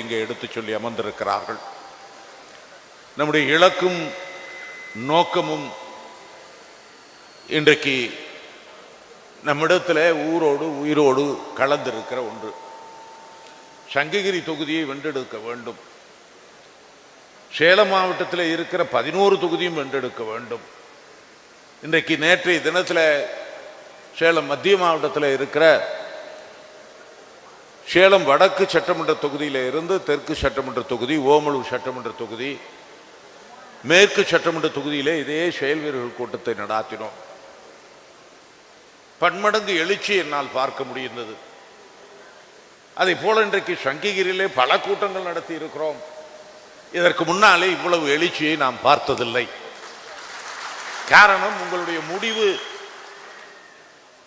இங்கே எடுத்து சொல்லி அமர்ந்திருக்கிறார்கள். நம்முடைய இலக்கும் நோக்கமும் இன்றைக்கு நம்மிடத்தில் ஊரோடு உயிரோடு கலந்திருக்கிற ஒன்று. சங்ககிரி தொகுதியை வென்றெடுக்க வேண்டும். சேலம் மாவட்டத்தில் இருக்கிற 11 தொகுதியும் வென்றெடுக்க வேண்டும். இன்றைக்கு நேற்றைய தினத்தில் சேலம் மத்திய மாவட்டத்தில் இருக்கிற சேலம் வடக்கு சட்டமன்ற தொகுதியில் இருந்து தெற்கு சட்டமன்ற தொகுதி, ஓமலூர் சட்டமன்ற தொகுதி, மேற்கு சட்டமன்ற தொகுதியிலே இதே செயல் வீரர்கள் கூட்டத்தை நடாத்தினோம். பன்மடங்கு எழுச்சி என்னால் பார்க்க முடிந்தது. அதை போல இன்றைக்கு சங்ககிரியிலே பல கூட்டங்கள் நடத்தி இருக்கிறோம். இதற்கு முன்னாலே இவ்வளவு எழுச்சியை நாம் பார்த்ததில்லை. காரணம், உங்களுடைய முடிவு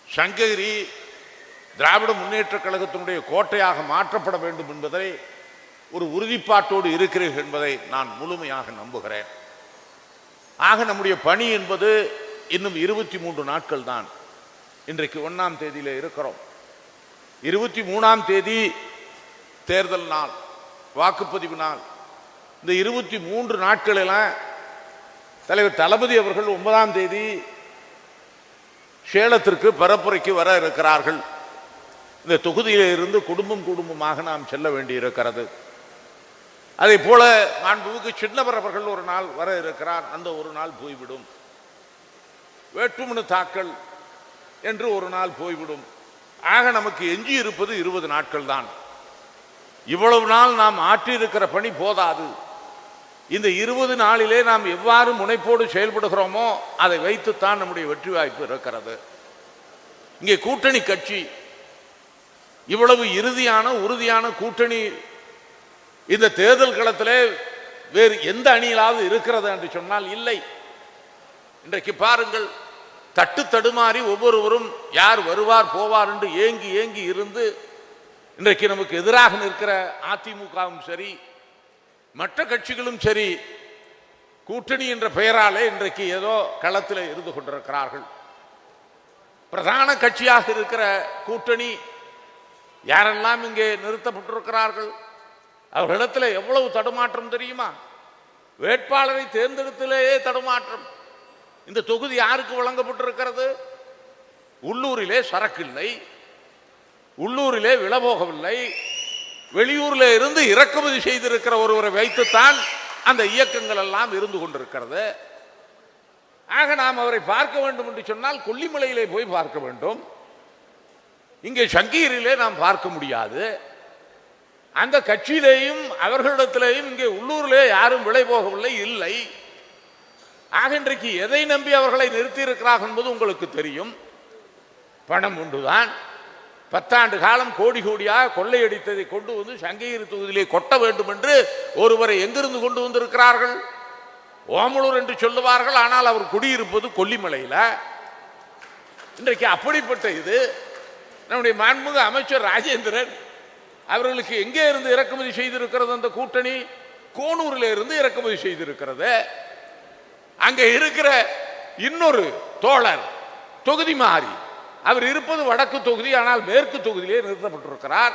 சங்ககிரி திராவிட முன்னேற்ற கழகத்தினுடைய கோட்டையாக மாற்றப்பட வேண்டும் என்பதை ஒரு உறுதிப்பாட்டோடு இருக்கிறீர்கள் என்பதை நான் முழுமையாக நம்புகிறேன். ஆக நம்முடைய பணி என்பது இன்னும் 23 நாட்கள் தான். இன்றைக்கு 1ஆம் தேதியில் இருக்கிறோம். 23ஆம் தேதி தேர்தல் நாள், வாக்குப்பதிவு நாள். இந்த 23 நாட்களெல்லாம் தலைவர் தளபதி அவர்கள் 9ஆம் தேதி சேலத்திற்கு பரப்புரைக்கு வர இருக்கிறார்கள். இந்த தொகுதியில இருந்து குடும்பமாக நாம் செல்ல வேண்டி இருக்கிறது. அதே போல மாண்புமிகு சின்னவர் அவர்கள் ஒரு நாள் வர இருக்கிறார். அந்த ஒரு நாள் போய்விடும். வேட்புமனு தாக்கல் என்று ஒரு நாள் போய்விடும். ஆக நமக்கு எஞ்சி இருப்பது 20 நாட்கள் தான். இவ்வளவு நாள் நாம் ஆற்றியிருக்கிற பணி போதாது. இந்த 20 நாளிலே நாம் எவ்வாறு முனைப்போடு செயல்படுகிறோமோ அதை வைத்துத்தான் நம்முடைய வெற்றி வாய்ப்பு இருக்கிறது. இங்கே கூட்டணி கட்சி இவ்வளவு உறுதியான கூட்டணி இந்த தேர்தல் களத்திலே வேறு எந்த அணியிலாவது இருக்கிறது என்று சொன்னால் இல்லை. இன்றைக்கு பாருங்கள், தட்டு தடுமாறி ஒவ்வொருவரும் யார் வருவார் போவார் என்று ஏங்கி இருந்து இன்றைக்கு நமக்கு எதிராக நிற்கிற அதிமுகவும் சரி, மற்ற கட்சிகளும் சரி, கூட்டணி என்ற பெயராலே இன்றைக்கு ஏதோ களத்தில் இருந்து கொண்டிருக்கிறார்கள். பிரதான கட்சியாக இருக்கிற கூட்டணி யாரெல்லாம் இங்கே நிறுத்தப்பட்டிருக்கிறார்கள், அவர்களிடத்தில் எவ்வளவு தடுமாற்றம் தெரியுமா? வேட்பாளரை தேர்ந்தெடுத்திலேயே தடுமாற்றம். இந்த தொகுதி யாருக்கு வழங்கப்பட்டிருக்கிறது? உள்ளூரிலே சரக்கு இல்லை, உள்ளூரிலே விளபோகவில்லை, வெளியூரில் இருந்து இறக்குமதி செய்திருக்கிற ஒருவரை வைத்துத்தான் அந்த இயக்கங்கள் எல்லாம் இருந்து கொண்டிருக்கிறது. ஆக நாம் அவரை பார்க்க வேண்டும் என்று சொன்னால் கொல்லிமலையிலே போய் பார்க்க வேண்டும். இங்கே சங்ககிரியிலே நாம் பார்க்க முடியாது. அந்த கட்சியிலேயும் அவர்களிடத்திலேயும் இங்கே உள்ளூரிலே யாரும் விலை போகவில்லை, இல்லை. ஆக இன்றைக்கு எதை நம்பி அவர்களை நிறுத்தி இருக்கிறார்கள் என்பது உங்களுக்கு தெரியும். பணம் ஒன்றுதான். 10 ஆண்டு காலம் கோடியாக கொள்ளையடித்ததை கொண்டு வந்து சங்ககிரி தொகுதியிலே கொட்ட வேண்டும் என்று ஒருவரை எங்கிருந்து கொண்டு வந்திருக்கிறார்கள்? ஓமலூர் என்று சொல்லுவார்கள், ஆனால் அவர் குடியிருப்பது கொல்லிமலையில். இன்றைக்கு அப்படிப்பட்ட இது நம்முடைய மாண்புமிகு அமைச்சர் ராஜேந்திரன் அவர்களுக்கு எங்கே இருந்து இறக்குமதி செய்திருக்கிறது? அந்த கூட்டணி கோனூரில் இருந்து இறக்குமதி செய்திருக்கிறது. அங்கே இருக்கிற இன்னொரு தோழர் தொகுதி மாறி, அவர் இருப்பது வடக்கு தொகுதி, ஆனால் மேற்கு தொகுதியிலே நிறுத்தப்பட்டிருக்கிறார்.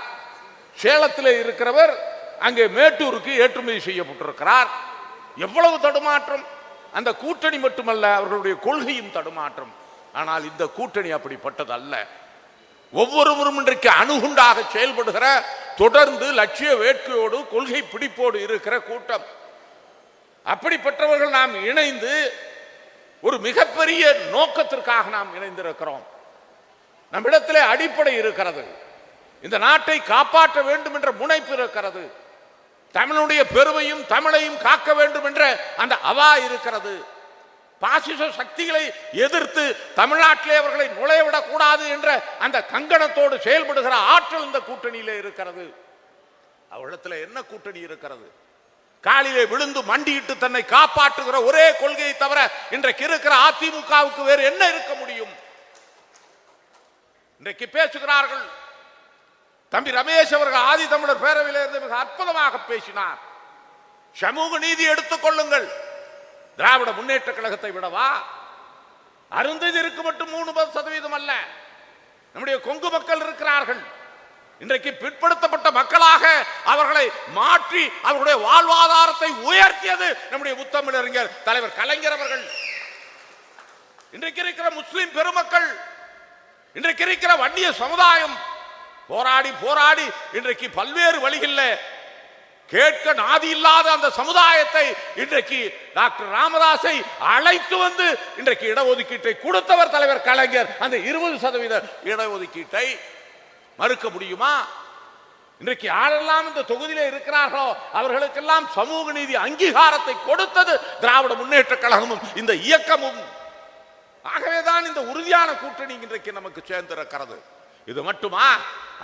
சேலத்தில் இருக்கிறவர் அங்கே மேட்டூருக்கு ஏற்றுமதி செய்யப்பட்டிருக்கிறார். எவ்வளவு தடுமாற்றம்! அந்த கூட்டணி மட்டுமல்ல, அவர்களுடைய கொள்கையும் தடுமாற்றம். ஆனால் இந்த கூட்டணி அப்படிப்பட்டது அல்ல. ஒவ்வொருவரும் இன்றைக்கு அணுகுண்டாக செயல்படுகிற, தொடர்ந்து லட்சிய வேட்கையோடு கொள்கை பிடிப்போடு இருக்கிற கூட்டம். அப்படிப்பட்டவர்கள் நாம் இணைந்து ஒரு மிகப்பெரிய நோக்கத்திற்காக நாம் இணைந்திருக்கிறோம். நம்மிடத்திலே அடிப்படை இருக்கிறது. இந்த நாட்டை காப்பாற்ற வேண்டும் என்ற முனைப்பு இருக்கிறது. தமிழுடைய பெருமையும் தமிழையும் காக்க வேண்டும் என்ற அந்த அவா இருக்கிறது. பாசிச சக்திகளை எதிர்த்து தமிழ்நாட்டிலே அவர்களை நுழையவிடக் கூடாது என்ற அந்த கங்கணத்தோடு செயல்படுகிற ஆற்றல் இந்த கூட்டணியிலே இருக்கிறது. அவரிடத்தில் என்ன கூட்டணி இருக்கிறது? காலிலே விழுந்து மண்டியிட்டு தன்னை காப்பாற்றுகிற ஒரே கொள்கையை தவிர இன்றைக்கு இருக்கிற அதிமுகவுக்கு வேறு என்ன இருக்க முடியும்? இன்றைக்கு பேசுகிறார்கள். தம்பி ரமேஷ் அவர்கள் ஆதி தமிழர் பேரவையில் இருந்து மிக அற்புதமாக பேசினார். சமூக நீதி எடுத்துக் கொள்ளுங்கள். திராவிட முன்னேற்ற கழகத்தை விடவா? அருந்ததிற்கு மட்டும் 3% அல்ல. நம்முடைய கொங்கு மக்கள் இருக்கிறார்கள், இன்றைக்கு பிற்படுத்தப்பட்ட மக்களாக அவர்களை மாற்றி அவர்களுடைய வாழ்வாதாரத்தை உயர்த்தியது நம்முடைய முத்தமிழறிஞர் தலைவர் கலைஞர் அவர்கள். இன்றைக்கு இருக்கிற முஸ்லிம் பெருமக்கள், இன்றைக்கு இருக்கிற வன்னிய சமுதாயம் போராடி போராடி இன்றைக்கு பல்வேறு வழிகளில் கேட்க நாதி இல்லாத அந்த சமுதாயத்தை இன்றைக்கு டாக்டர் ராமதாஸை அழைத்து வந்து இன்றைக்கு இடஒதுக்கீட்டை கொடுத்தவர் தலைவர் கலைஞர். அந்த 20% இடஒதுக்கீட்டை மறுக்க முடியுமா? இன்றைக்கு யாரெல்லாம் இந்த தொகுதியிலே இருக்கிறார்களோ அவர்களுக்கெல்லாம் சமூக நீதி அங்கீகாரத்தை கொடுத்தது திராவிட முன்னேற்ற கழகமும் இந்த இயக்கமும். ஆகவேதான் இந்த உறுதியான கூட்டணி இன்றைக்கு நமக்கு சேர்ந்திருக்கிறது. இது மட்டுமா?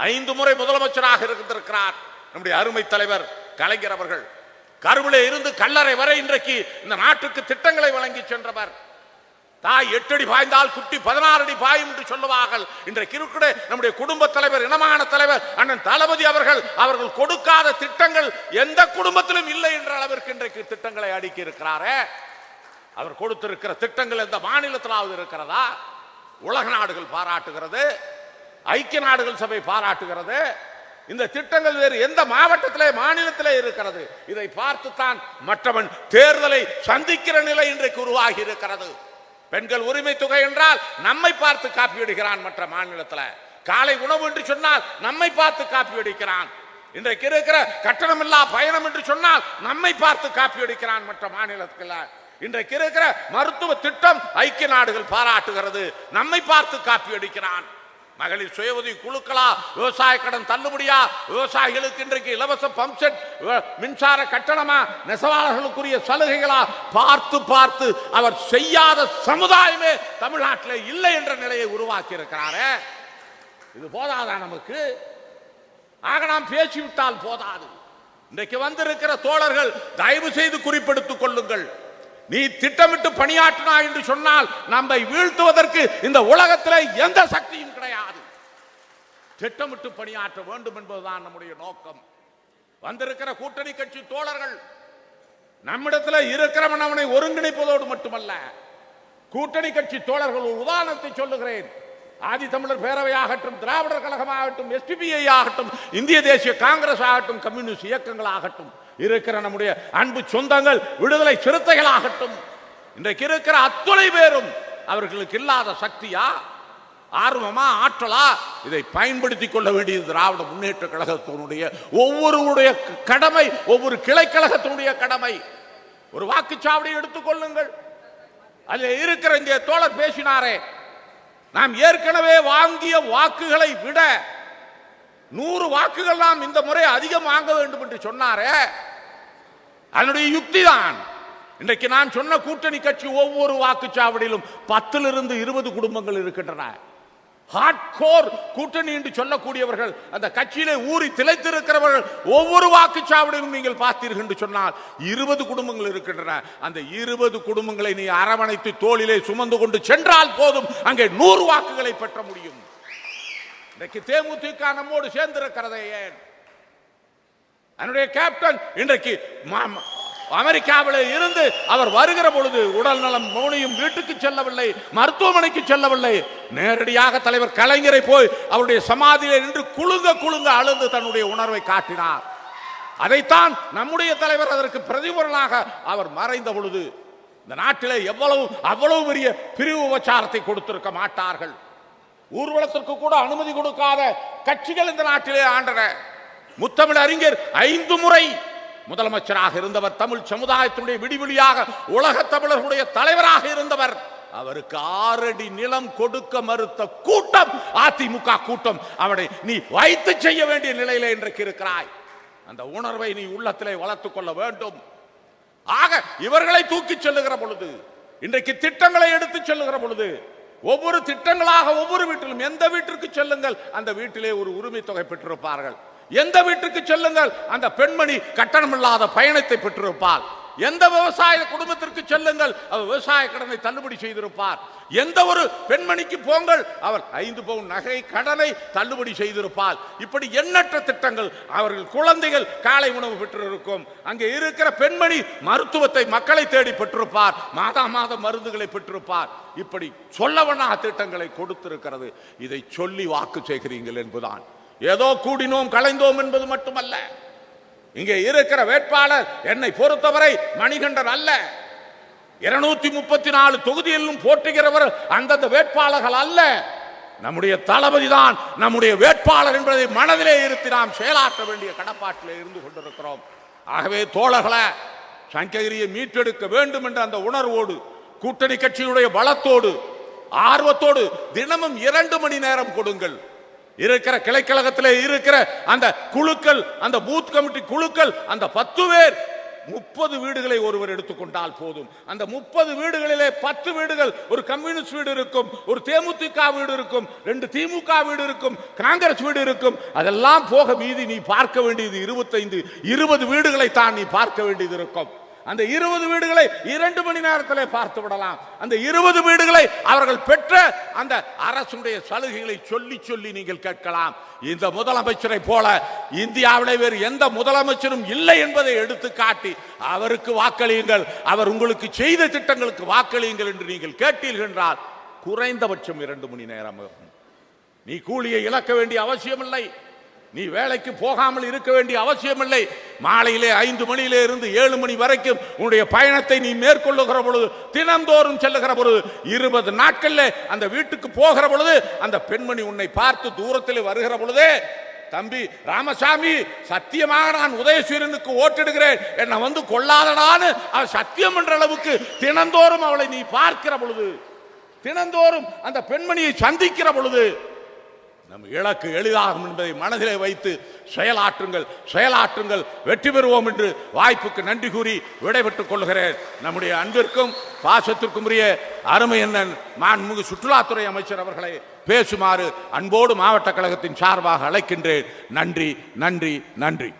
5 முறை முதலமைச்சராக இருந்திருக்கிறார் நம்முடைய அருமை தலைவர் கலைஞர் அவர்கள். கருவிலே இருந்து கல்லறை வரை இன்றைக்கு இந்த நாட்டுக்கு திட்டங்களை வழங்கி சென்றவர். தாய் 8 அடி பாய்ந்தால் குட்டி 16 அடி பாயும் என்று சொல்லுவார்கள். இன்றைக்கு இருக்கிற நம்முடைய குடும்ப தலைவர், இனமான தலைவர் அண்ணன் தளபதி அவர்கள் கொடுக்காத திட்டங்கள் எந்த குடும்பத்திலும் இல்லை என்ற அளவிற்கு இன்றைக்கு திட்டங்களை அடுக்கி இருக்கிறாரே. அவர் கொடுத்திருக்கிற திட்டங்கள் எந்த மாநிலத்திலாவது இருக்கிறதா? உலக நாடுகள் பாராட்டுகிறது, ஐக்கிய நாடுகள் சபை பாராட்டுகிறது. இந்த திட்டங்கள் வேறு எந்த மாவட்டத்திலே மாநிலத்திலே இருக்கிறது? இதை பார்த்துத்தான் மற்றவன் தேர்தலை சந்திக்கிற நிலை இன்றைக்கு உருவாகி இருக்கிறது. பெண்கள் உரிமை தொகை என்றால் நம்மை பார்த்து காப்பி அடிக்கிறான் மற்ற மாநிலத்தில். காலை உணவு என்று சொன்னால் நம்மை பார்த்து காப்பி அடிக்கிறான். இன்றைக்கு இருக்கிற கட்டணமில்லா பயணம் என்று சொன்னால் நம்மை பார்த்து காப்பி அடிக்கிறான் மற்ற மாநிலத்தில். இன்றைக்கு இருக்கிற மருத்துவ திட்டம் ஐக்கிய நாடுகள் பாராட்டுகிறது, நம்மை பார்த்து காப்பி அடிக்கிறான். மகளிர் சுய உதவி குழுக்களா, விவசாய கடன் தள்ளுபடியா, விவசாயிகளுக்கு இன்றைக்கு இலவச பம்ப் செட் மின்சார கட்டணமா, நெசவாளர்களுக்குரிய சலுகைகளா, பார்த்து பார்த்து அவர் செய்யாத சமுதாயமே தமிழ்நாட்டில் இல்லை என்ற நிலையை உருவாக்கி இருக்கிறாரே. இது போதாதா நமக்கு? ஆக நாம் பேசிவிட்டால் போதாது. இன்றைக்கு வந்திருக்கிற தோழர்கள் தயவு செய்து குறிப்பெடுத்துக் கொள்ளுங்கள். நீ திட்டமிட்டு பணியாற்றினா என்று சொன்னால் நம்மை வீழ்த்துவதற்கு இந்த உலகத்தில் எந்த சக்தியும் கிடையாது. திட்டமிட்டு பணியாற்ற வேண்டும் என்பதுதான் நம்முடைய நோக்கம். வந்திருக்கிற கூட்டணி கட்சி தோழர்கள் நம்மிடத்தில் இருக்கிறவன் அவனை ஒருங்கிணைப்பதோடு மட்டுமல்ல, கூட்டணி கட்சி தோழர்கள் ஒரு உதாரணத்தை சொல்லுகிறேன். ஆதி தமிழர் பேரவை ஆகட்டும், திராவிடர் கழகம் ஆகட்டும், எஸ்டிபிஐ ஆகட்டும், இந்திய தேசிய காங்கிரஸ் ஆகட்டும், கம்யூனிஸ்ட் இயக்கங்கள் ஆகட்டும், இருக்கிற நம்முடைய அன்பு சொந்தங்கள் விடுதலை சிறுத்தைகள் ஆகட்டும், இன்றைக்கு இருக்கிற அத்துணை பேரும் அவர்களுக்கு இல்லாத சக்தியா, ஆர்வமா, ஆற்றலா? இதை பயன்படுத்திக் கொள்ள வேண்டியது திராவிட முன்னேற்ற கழகத்தினுடைய ஒவ்வொருடைய கடமை, ஒவ்வொரு கிளை கழகத்தினுடைய கடமை. ஒரு வாக்குச்சாவடியை எடுத்துக்கொள்ளுங்கள். அதில் இருக்கிற இங்கே தோழர் பேசினாரே, நாம் ஏற்கனவே வாங்கிய வாக்குகளை விட 100 வாக்குகள் நாம் இந்த முறை அதிகம் வாங்க வேண்டும் என்று சொன்னாரே, அதனுடைய யுக்தி தான். இன்றைக்கு நான் சொன்ன கூட்டணி கட்சி ஒவ்வொரு வாக்குச்சாவடியிலும் 10 to 20 குடும்பங்கள் இருக்கின்றன. ஹார்ட்கோர் கூட்டணி என்று சொல்லக்கூடியவர்கள், அந்த கட்சியிலே ஊறி திளைத்திருக்கிறவர்கள் ஒவ்வொரு வாக்குச்சாவடியிலும் நீங்கள் பார்த்தீர்கள் என்று சொன்னால் 20 குடும்பங்கள் இருக்கின்றன. அந்த 20 குடும்பங்களை நீ அரவணைத்து தோளிலே சுமந்து கொண்டு சென்றால் போதும், அங்கே 100 வாக்குகளை பெற்ற முடியும். இன்றைக்கு தேமுதிக நம்மோடு சேர்ந்திருக்கிறதே ஏன்? என்னுடைய கேப்டன் இன்றைக்கு அமெரிக்காவில் இருந்து அவர் வருகிற பொழுது உடல் நலம் மௌனியும் வீட்டுக்கு செல்லவில்லை, மருத்துவமனைக்கு செல்லவில்லை, நேரடியாக தலைவர் கலைஞரை போய் அவருடைய சமாதியிலே நின்று குலுங்க அழுந்து தன்னுடைய உணர்வை காட்டினார். அதைத்தான் நம்முடைய தலைவர் அதற்கு பிரதிபலனாக அவர் மறைந்த பொழுது இந்த நாட்டிலே அவ்வளவு பெரிய பிரிவு உபச்சாரத்தை கொடுத்திருக்க மாட்டார்கள். ஊர்வலத்திற்கு கூட அனுமதி கொடுக்காத கட்சிகள் இந்த நாட்டிலே ஆண்டன. முத்தமிழ் அறிஞர் 5 முறை முதலமைச்சராக இருந்தவர், தமிழ் சமுதாயத்தினுடைய விடிவெளியாக உலக தமிழர்களுடைய தலைவராக இருந்தவர். அவருக்கு 6 அடி நிலம் கொடுக்க மறுத்த கூட்டம் அதிமுக கூட்டம். அவனை நீ வைத்து செய்ய வேண்டிய நிலையிலே இன்றைக்கு இருக்கிறாய். அந்த உணர்வை நீ உள்ளத்திலே வளர்த்துக் கொள்ள வேண்டும். ஆக இவர்களை தூக்கி செல்லுகிற பொழுது, இன்றைக்கு திட்டங்களை எடுத்து செல்லுகிற பொழுது, ஒவ்வொரு திட்டங்களாக ஒவ்வொரு வீட்டிலும், எந்த வீட்டிற்கு செல்லுங்கள் அந்த வீட்டிலே ஒரு உரிமை தொகை பெற்றிருப்பார்கள். எந்த வீட்டுக்கு செல்லுங்கள் அந்த பெண்மணி கட்டணமில்லாத பயணத்தை பெற்றிருப்பார். எந்த விவசாய குடும்பத்திற்கு செல்லுங்கள் அவர் விவசாய கடனை தள்ளுபடி செய்திருப்பார். எந்த ஒரு பெண்மணிக்கு போங்கள் அவர் 5 பவுன் நகை கடனை தள்ளுபடி செய்திருப்பார். இப்படி எண்ணற்ற திட்டங்கள். அவர்கள் குழந்தைகள் காலை உணவு பெற்றிருக்கும். அங்கே இருக்கிற பெண்மணி மருத்துவத்தை மக்களை தேடி பெற்றிருப்பார், மாதம் மருந்துகளை பெற்றிருப்பார். இப்படி சொல்லவண்ணா திட்டங்களை கொடுத்திருக்கிறது. இதை சொல்லி வாக்கு செய்கிறீர்கள் என்பதுதான். ஏதோ கூடினோம் கலைந்தோம் என்பது மட்டுமல்ல. இங்கே இருக்கிற வேட்பாளர் என்னை பொறுத்தவரை மணிகண்டன் அல்ல. 234 தொகுதியிலும் போட்டுகிறவர் அந்தந்த வேட்பாளர்கள் அல்ல. நம்முடைய தளபதி தான் நம்முடைய வேட்பாளர் என்பதை மனதிலே இருத்தி நாம் செயலாற்ற வேண்டிய கடப்பாட்டிலே இருந்து கொண்டிருக்கிறோம். ஆகவே தோழர்களே, சங்ககிரியை மீட்டெடுக்க வேண்டும் என்ற அந்த உணர்வோடு, கூட்டணி கட்சியுடைய பலத்தோடு, ஆர்வத்தோடு தினமும் 2 மணி நேரம் கொடுங்கள். இருக்கிற கிளைக்கழகத்திலே இருக்கிற அந்த குழுக்கள், அந்த பூத் கமிட்டி குழுக்கள், அந்த 10 பேர் 30 வீடுகளை ஒருவர் எடுத்துக்கொண்டால் போதும். அந்த 30 வீடுகளிலே 10 வீடுகள் ஒரு கம்யூனிஸ்ட் வீடு இருக்கும், ஒரு தேமுதிக வீடு இருக்கும், 2 திமுக வீடு இருக்கும், காங்கிரஸ் வீடு இருக்கும். அதெல்லாம் போக மீதி நீ பார்க்க வேண்டியது 25-20 வீடுகளை தான் நீ பார்க்க வேண்டியது இருக்கும். அந்த 20 வீடுகளை 2 மணி நேரத்திலே பார்த்து விடலாம். அந்த 20 வீடுகளை அவர்கள் பெற்ற அந்த அரசுடைய சலுகைகளை சொல்லி சொல்லி நீங்கள் கேட்கலாம். இந்த முதலமைச்சரை போல இந்தியாவிலே வேறு எந்த முதலமைச்சரும் இல்லை என்பதை எடுத்து காட்டி அவருக்கு வாக்களியுங்கள், அவர் உங்களுக்கு செய்த திட்டங்களுக்கு வாக்களியுங்கள் என்று நீங்கள் கேட்டீர்கள் என்றால் குறைந்தபட்சம் 2 மணி நேரம். நீ கூலியை இழக்க வேண்டிய அவசியமில்லை, நீ வேலைக்கு போகாமல் இருக்க வேண்டிய அவசியமில்லை. மாலையிலே 5 மணியிலே இருந்து 7 மணி வரைக்கும் உன்னுடைய பயணத்தை நீ மேற்கொள்ளுகிற பொழுது, தினந்தோறும் செல்லுகிற பொழுது, 20 நாட்களில் அந்த வீட்டுக்கு போகிற பொழுது அந்த பெண்மணி உன்னை பார்த்து தூரத்தில் வருகிற பொழுதே, தம்பி ராமசாமி, சத்தியமாக நான் உதயசூரியனுக்கு ஓட்டிடுகிறேன், என்னை வந்து கொள்ளாதடான்னு அவள் சத்தியம் என்ற அளவுக்கு தினந்தோறும் அவளை நீ பார்க்கிற பொழுது, தினந்தோறும் அந்த பெண்மணியை சந்திக்கிற பொழுது நம் இலக்கு எளிதாகும் என்பதை மனதிலே வைத்து செயலாற்றுங்கள், செயலாற்றுங்கள், வெற்றி பெறுவோம் என்று வாய்ப்புக்கு நன்றி கூறி விடைபெற்றுக் கொள்கிறேன். நம்முடைய அன்பிற்கும் பாசத்திற்கும் உரிய அருமை அண்ணன் மாண்புமிகு சுற்றுலாத்துறை அமைச்சர் அவர்களை பேசுமாறு அன்போடு மாவட்ட கழகத்தின் சார்பாக அழைக்கின்றேன். நன்றி, நன்றி, நன்றி.